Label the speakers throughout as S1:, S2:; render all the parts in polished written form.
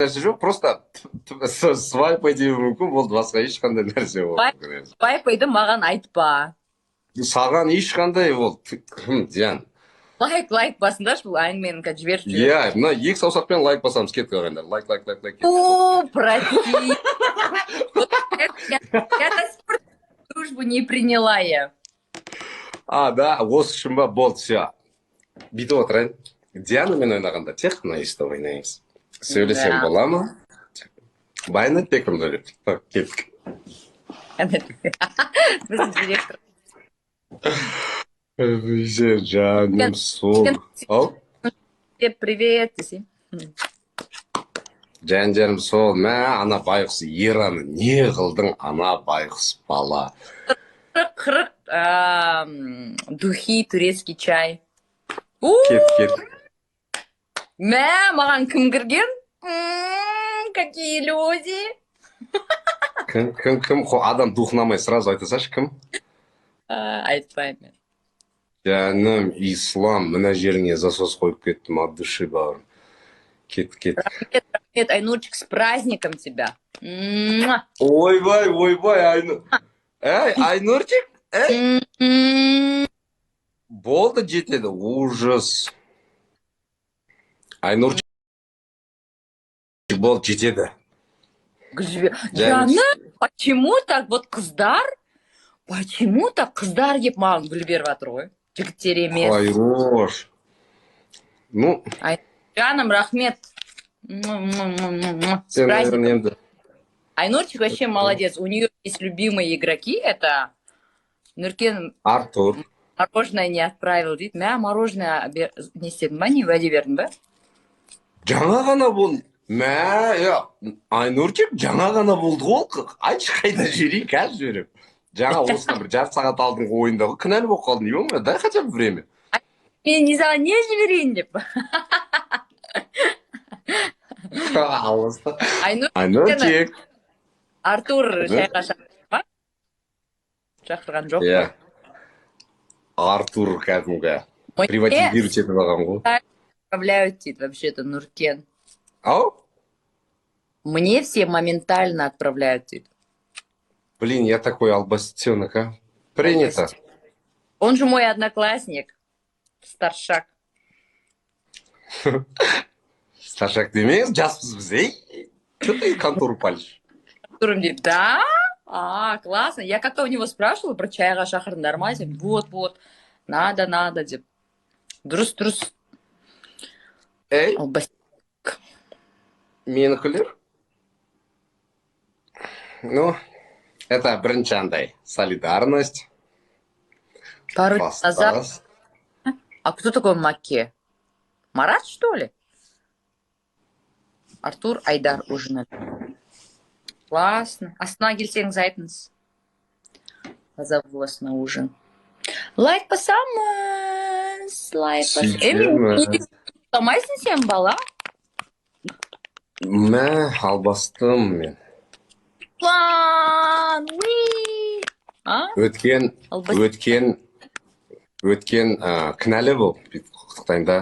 S1: нәрсе жоқ, просто свайп етуі мүмкін, болды, басқа ешқандай нәрсе ол.
S2: Свайпайды маған айтпа.
S1: Саған ешқандай ол зиян.
S2: Лайк басыңдаршы, бұл әңгіменің қазір жіберіп
S1: Иә, мына екі саусақпен лайк басамыз, кетті ағайындар. Лайк.
S2: О, прости. Я до сих пор дружбу не приняла я.
S1: Да, осы үшін ба, болды, все. Бүйтіп отырайын. Дианамен ойнағанда тек қана естіп ойнаймыз. Сөйлесем бола ма? Байнат бекім өліп. Кеттік.
S2: Біздің директор.
S1: Жаным сол. Ау?
S2: Привет, десе.
S1: Жаным сол. Ана байқұс Ираны не қылдың, ана байқұс бала.
S2: 40 духи, турецкий чай.
S1: Кет.
S2: Маған кім кірген? Какие люди.
S1: Кім? Адам духнамай сразу айтасашы, кім?
S2: Айтпаймын.
S1: Жаным, ислам, мына жеріңе засос қойып кеттім, от души, бауырым. Кет.
S2: Рахмет, Айнурчик, с праздником тебя.
S1: Ойбай, Айнур. Айнурчик? Болды, жетеді, ужас. Айнурчик, болды, жетеді.
S2: Жаным, почему так вот қыздар? Почему-то қыздар кеп маған гүл беріп жатыр ғой. Жігіттер емес.
S1: Хайрош. Ну,
S2: жаным, рахмет. С праздником. Айнурчик вообще молодец. У нее есть любимые игроки. Это Нұркен
S1: Артур.
S2: Мороженое не отправил, дейді. Мә, мороженое не істедің ба, не уәде бердің ба?
S1: Жаңа ғана болды. Айнурчик жаңа ғана болды ғой. Айтшы қайда жіберейін, қазір жіберем. Жаңа осыдан бір жарты сағат алдың ойындағы кінәлі болып қалдың. Ё-мо, дай хотя бы время.
S2: Мен не саған не жіберейін деп.
S1: Айнурчик.
S2: Артур шайға шақырған ба? Шақырған жоқ
S1: па? Артур кәдімгі приватизировать етіп алған ғой.
S2: Отправляют, дейді, вообще-то, Нұркен.
S1: Ау?
S2: Мне все моментально отправляют, дейді.
S1: Блин, я такой албастенок, а? Принято.
S2: Он же мой одноклассник. Старшак.
S1: Старшак демеңіз, жаспыз біз, ей? Что ты контору палишь?
S2: Конторым дейді, да? Классно. Я как-то у него спрашивала про чайға шақырдыңдар ма? Вот. Надо, деп. Дұрыс.
S1: Эй? Менікілер? Ну, это бірінші андай солидарность.
S2: Пару дней назад. А кто такой Маке? Марат, что ли? Артур Айдар ужинали. Классно. Астана келсеңіз айтыңыз. Позову вас на ужин. Лайк басамыз. Алмайсың сен, бала?
S1: Мә, албастым мен. Өткен кінәлі бұл, құттықтайында.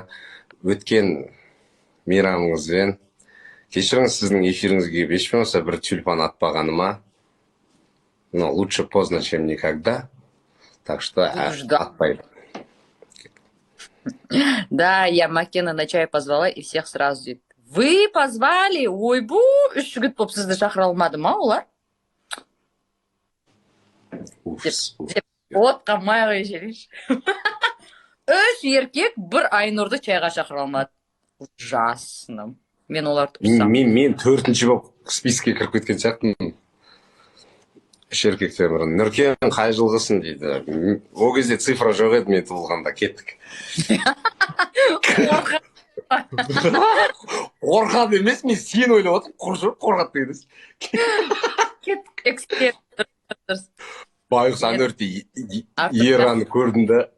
S1: Өткен мейрамыңызбен. Кешіріңіз, сіздің эфиріңізге ешпен болса бір тюльпан атпағаныма. Но лучше поздно, чем никогда. Так что атпайды.
S2: Да, я Маккена на чай позвала и всех сразу дейді. Вы позвали? Ойбу, үш жігіт болып сізді шақыра алмады ма олар? Вот, қамай ғой жереш. Үш еркек бір Айнұрды чайға шақыра алмады. Ужасно. Мен оларды ұқсам.
S1: Мен төртінші болып списке кіріп кеткен сияқтымын. Үш еркектер бұрын. Нұркен қай жылғысың дейді. О кезде цифра жоқ еді, мен туылғанда кеттік. Қорқады емес, мен сен ойлап отырмын, қорқады дегеніз.
S2: Кеттік, эксперт.
S1: Байғұс Анөрте Ераны көрдім да,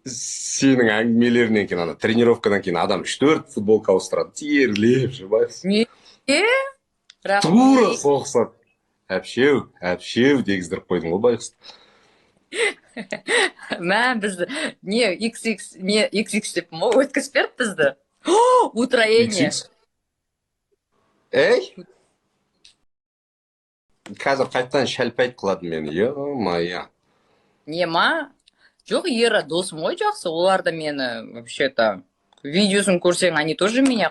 S1: сенің әңгімелерінен кейін, тренировкадан кейін адам 3-4 футболка ауыстырады. Терлеп жүр, байғұс.
S2: Не?
S1: Тура соғысады. Әпшеу дегіздіріп қойдың ғой, байғұс.
S2: Мә, бізді, не, XX деп ма, өткізберді бізді. Утроение.
S1: ей, қазір қайтадан шәлпәйт қылады мені, е-мое.
S2: Не ма? Жоқ, Ера досым ғой жақсы. Олар да мені, вообще-то, видеосын көрсең, они тоже меня